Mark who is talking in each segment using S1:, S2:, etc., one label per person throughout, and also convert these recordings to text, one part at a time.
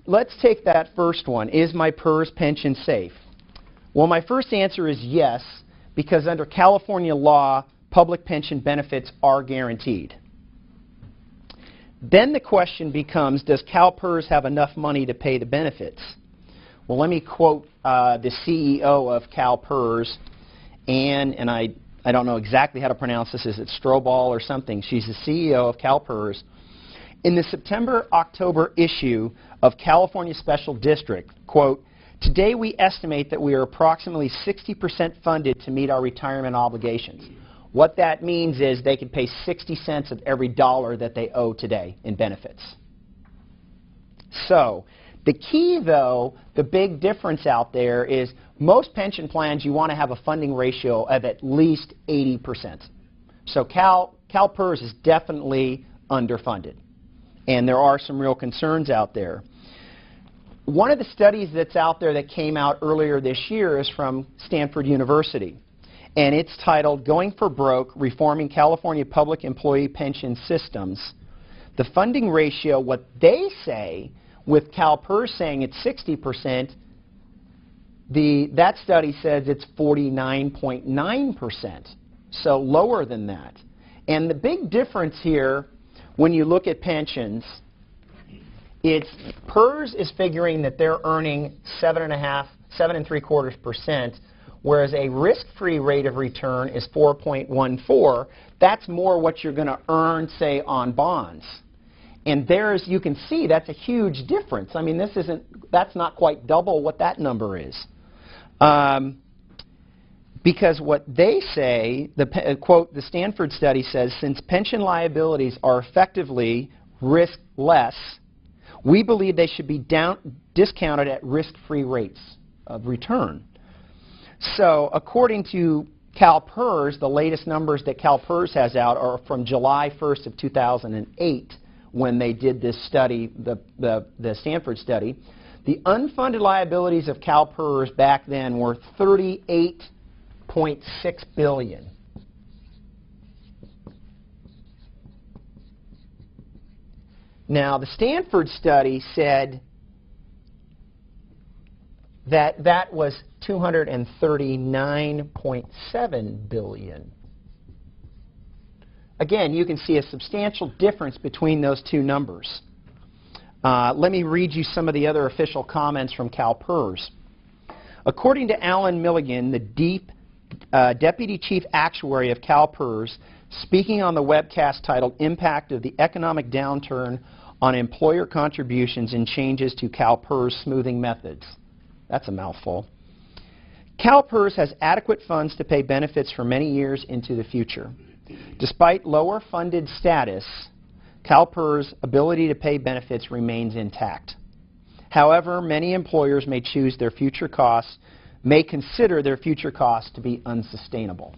S1: Let's take that first one. Is my PERS pension safe? Well, my first answer is yes, because under California law, public pension benefits are guaranteed. Then the question becomes, does CalPERS have enough money to pay the benefits? Well, let me quote the CEO of CalPERS, Anne, and I don't know exactly how to pronounce this. Is it Strobel or something? She's the CEO of CalPERS. In the September-October issue of California Special District, quote, "Today we estimate that we are approximately 60% funded to meet our retirement obligations." What that means is they can pay 60 cents of every dollar that they owe today in benefits. So the key, though, the big difference out there is most pension plans, you want to have a funding ratio of at least 80%. So CalPERS is definitely underfunded, and there are some real concerns out there. One of the studies that's out there that came out earlier this year is from Stanford University, and it's titled "Going for Broke, Reforming California Public Employee Pension Systems." The funding ratio, what they say, with CalPERS saying it's 60%, that study says it's 49.9%, so lower than that. And the big difference here, when you look at pensions, PERS is figuring that they're earning 7.75%, whereas a risk-free rate of return is 4.14. That's more what you're going to earn, say, on bonds. And there's, you can see, that's a huge difference. I mean, that's not quite double what that number is. Because what they say, quote, the Stanford study says, since pension liabilities are effectively riskless, we believe they should be discounted at risk-free rates of return. So according to CalPERS, the latest numbers that CalPERS has out are from July 1st of 2008, when they did this study, the Stanford study. The unfunded liabilities of CalPERS back then were $38.6 billion. Now, the Stanford study said that that was $239.7 billion. Again, you can see a substantial difference between those two numbers. Let me read you some of the other official comments from CalPERS. According to Alan Milligan, the Deputy Chief Actuary of CalPERS, speaking on the webcast titled Impact of the Economic Downturn on Employer Contributions and Changes to CalPERS Smoothing Methods. That's a mouthful. CalPERS has adequate funds to pay benefits for many years into the future. Despite lower funded status, CalPERS' ability to pay benefits remains intact. However, many employers may consider their future costs to be unsustainable.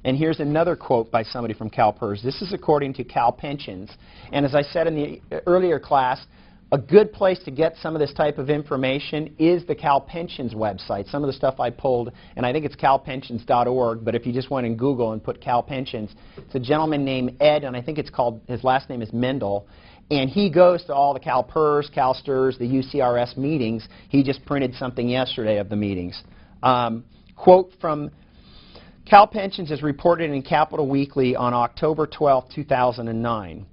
S1: And here's another quote by somebody from CalPERS. This is according to CalPensions. And as I said in the earlier class, a good place to get some of this type of information is the CalPensions website. Some of the stuff I pulled, and I think it's calpensions.org, but if you just went in Google and put CalPensions, it's a gentleman named Ed, and I think it's called, his last name is Mendel, and he goes to all the CalPERS, CalSTRS, the UCRS meetings. He just printed something yesterday of the meetings. Quote from CalPensions is reported in Capital Weekly on October 12, 2009.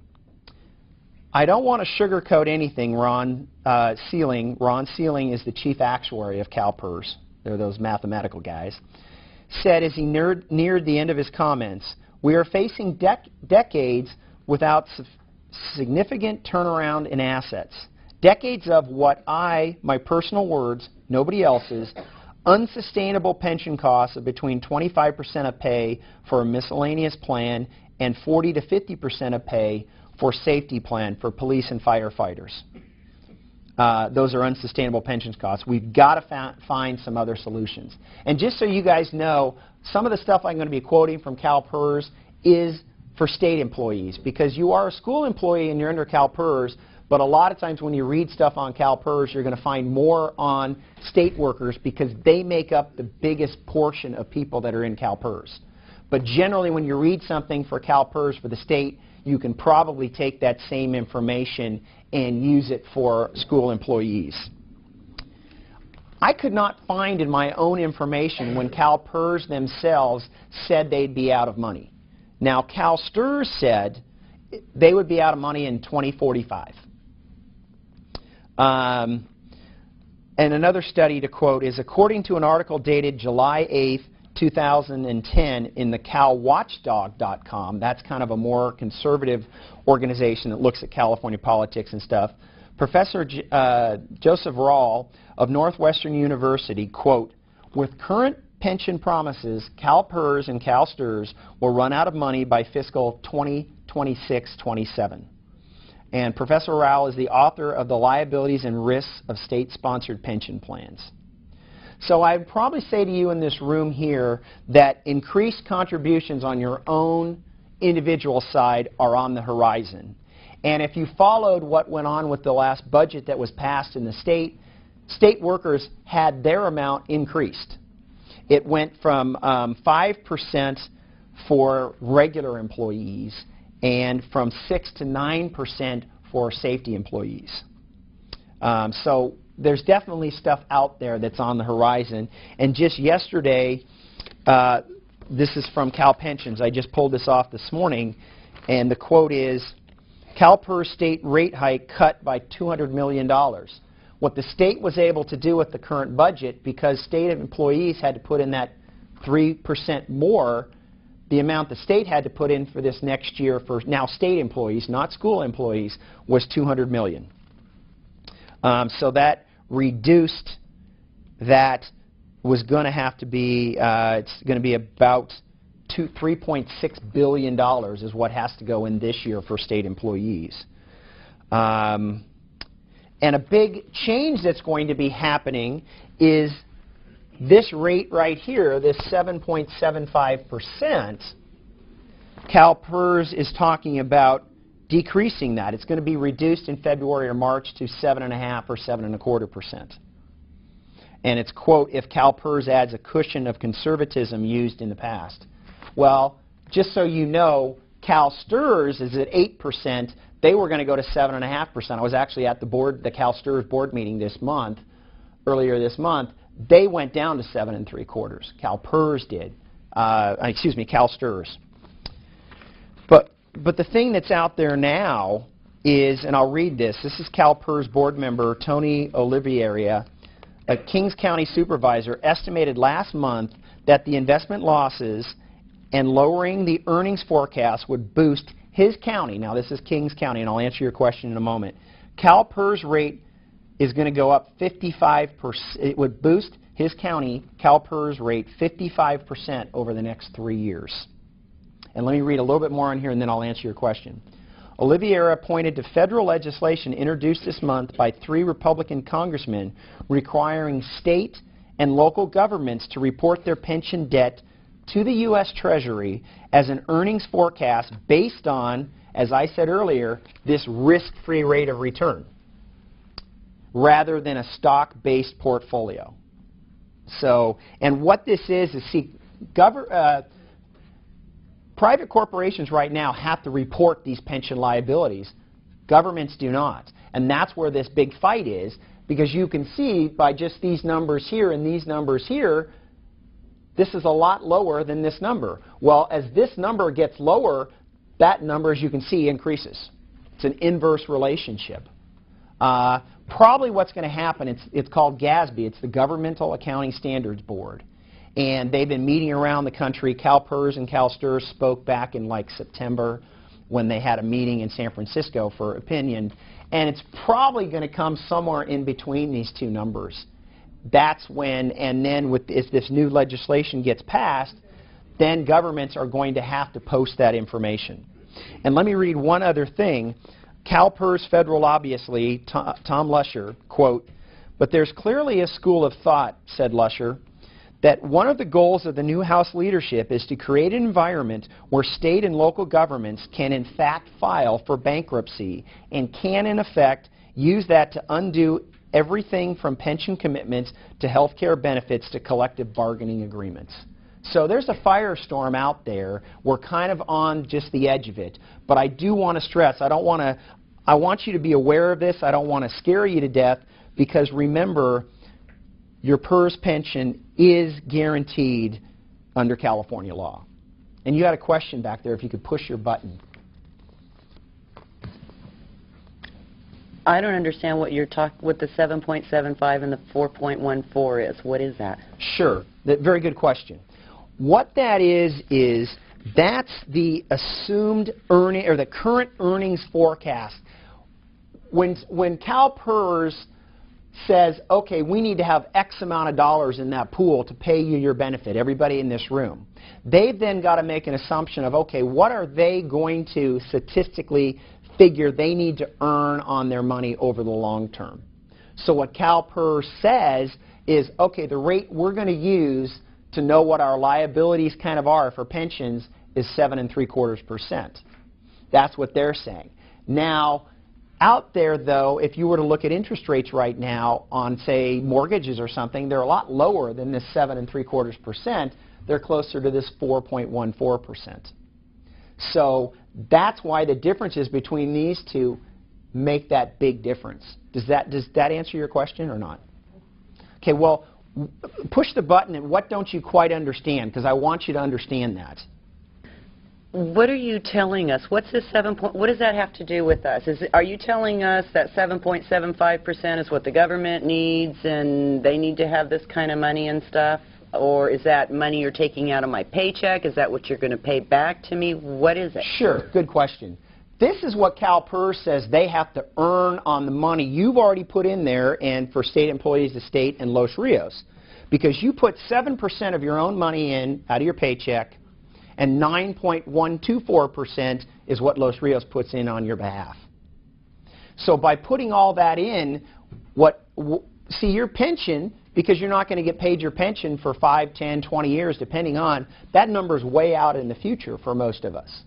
S1: I don't want to sugarcoat anything, Ron Sealing. Ron Sealing is the chief actuary of CalPERS. They're those mathematical guys. Said as he neared the end of his comments, we are facing decades without significant turnaround in assets. Decades of what my personal words, nobody else's, unsustainable pension costs of between 25% of pay for a miscellaneous plan and 40 to 50% of pay for safety plan for police and firefighters. Those are unsustainable pension costs. We've got to find some other solutions. And just so you guys know, some of the stuff I'm going to be quoting from CalPERS is for state employees, because you are a school employee and you're under CalPERS, but a lot of times when you read stuff on CalPERS, you're going to find more on state workers because they make up the biggest portion of people that are in CalPERS. But generally, when you read something for CalPERS for the state, you can probably take that same information and use it for school employees. I could not find in my own information when CalPERS themselves said they'd be out of money. Now, CalSTRS said they would be out of money in 2045. And another study to quote is, according to an article dated July 8th, 2010 in the calwatchdog.com, that's kind of a more conservative organization that looks at California politics and stuff, Professor Joseph Rawl of Northwestern University, quote, with current pension promises, CalPERS and CalSTRS will run out of money by fiscal 2026-27. And Professor Rawl is the author of The Liabilities and Risks of State-Sponsored Pension Plans. So I'd probably say to you in this room here that increased contributions on your own individual side are on the horizon. And if you followed what went on with the last budget that was passed in the state, state workers had their amount increased. It went from 5% for regular employees and from 6 to 9% for safety employees. So there's definitely stuff out there that's on the horizon. And just yesterday, this is from Cal Pensions. I just pulled this off this morning, and the quote is, CalPERS state rate hike cut by $200 million. What the state was able to do with the current budget, because state employees had to put in that 3% more, the amount the state had to put in for this next year for now state employees, not school employees, was $200 million. So that reduced, that was going to have to be, it's going to be about $3.6 billion is what has to go in this year for state employees. And a big change that's going to be happening is this rate right here, this 7.75%. CalPERS is talking about decreasing that. It's going to be reduced in February or March to 7.5% or 7.25%. And it's, quote, if CalPERS adds a cushion of conservatism used in the past. Well, just so you know, CalSTRS is at 8%. They were going to go to 7.5%. I was actually at the CalSTRS board meeting this month, earlier this month. They went down to 7.75%. CalPERS did. CalSTRS. But the thing that's out there now is, and I'll read this. This is CalPERS board member Tony Oliviera, a Kings County supervisor, estimated last month that the investment losses and lowering the earnings forecast would boost his county. Now, this is Kings County, and I'll answer your question in a moment. CalPERS rate is going to go up 55%. It would boost his county CalPERS rate 55% over the next 3 years. And let me read a little bit more on here, and then I'll answer your question. Oliviera pointed to federal legislation introduced this month by 3 Republican congressmen requiring state and local governments to report their pension debt to the U.S. Treasury as an earnings forecast based on, as I said earlier, this risk-free rate of return, rather than a stock-based portfolio. So, and what this is see, private corporations right now have to report these pension liabilities. Governments do not. And that's where this big fight is, because you can see by just these numbers here and these numbers here, this is a lot lower than this number. Well, as this number gets lower, that number, as you can see, increases. It's an inverse relationship. Probably what's going to happen, it's called GASB. It's the Governmental Accounting Standards Board. And they've been meeting around the country. CalPERS and CalSTRS spoke back in like September when they had a meeting in San Francisco for opinion. And it's probably going to come somewhere in between these two numbers. That's when, and then if this new legislation gets passed, then governments are going to have to post that information. And let me read one other thing. CalPERS federal lobbyist Tom Lusher, quote, but there's clearly a school of thought, said Lusher, that one of the goals of the new House leadership is to create an environment where state and local governments can in fact file for bankruptcy and can in effect use that to undo everything from pension commitments to health care benefits to collective bargaining agreements. So there's a firestorm out there. We're kind of on just the edge of it. But I do want to stress, I want you to be aware of this. I don't want to scare you to death, because remember, your PERS pension is guaranteed under California law. And you had a question back there, if you could push your button.
S2: I don't understand what you're what the 7.75 and the 4.14 is. What is that?
S1: Sure. Very good question. What that is that's the assumed earning, or the current earnings forecast. When CalPERS says, okay, we need to have X amount of dollars in that pool to pay you your benefit, everybody in this room, they've then got to make an assumption of, okay, what are they going to statistically figure they need to earn on their money over the long term. So what CalPERS says is, okay, the rate we're going to use to know what our liabilities kind of are for pensions is 7.75%. That's what they're saying. Now, out there, though, if you were to look at interest rates right now on, say, mortgages or something, they're a lot lower than this 7.75%. They're closer to this 4.14%. So that's why the differences between these two make that big difference. Does that answer your question or not? Okay, well, push the button, and what don't you quite understand? Because I want you to understand that.
S2: What are you telling us? What's this what does that have to do with us? Are you telling us that 7.75% is what the government needs and they need to have this kind of money and stuff? Or is that money you're taking out of my paycheck? Is that what you're going to pay back to me? What is it?
S1: Sure, good question. This is what CalPERS says they have to earn on the money you've already put in there, and for state employees, the state and Los Rios. Because you put 7% of your own money in out of your paycheck, and 9.124% is what Los Rios puts in on your behalf. So by putting all that in, see, your pension, because you're not going to get paid your pension for 5, 10, 20 years, depending on, that number's way out in the future for most of us.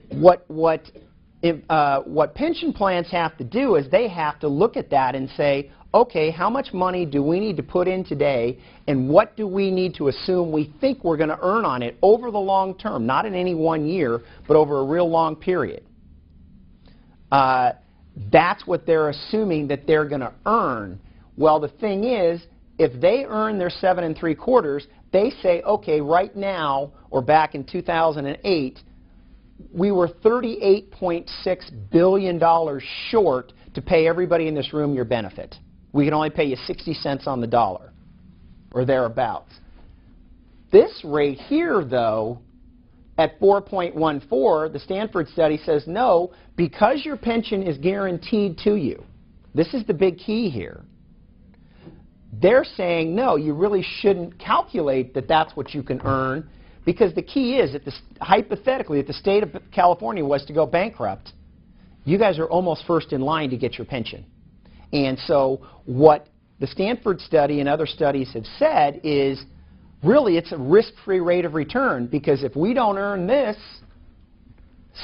S1: What pension plans have to do is they have to look at that and say, okay, how much money do we need to put in today, and what do we need to assume we think we're going to earn on it over the long term, not in any one year, but over a real long period. That's what they're assuming that they're going to earn. Well, the thing is, if they earn their 7.75%, they say, okay, right now, or back in 2008, we were $38.6 billion short to pay everybody in this room your benefit. We can only pay you 60 cents on the dollar, or thereabouts. This rate here, though, at 4.14, the Stanford study says no, because your pension is guaranteed to you. This is the big key here. They're saying, no, you really shouldn't calculate that that's what you can earn, because the key is, hypothetically, if the state of California was to go bankrupt, you guys are almost first in line to get your pension. And so what the Stanford study and other studies have said is, really, it's a risk-free rate of return, because if we don't earn this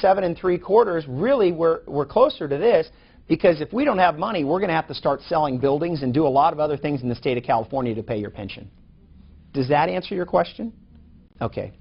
S1: 7.75%, really we're closer to this, because if we don't have money, we're going to have to start selling buildings and do a lot of other things in the state of California to pay your pension. Does that answer your question? Okay.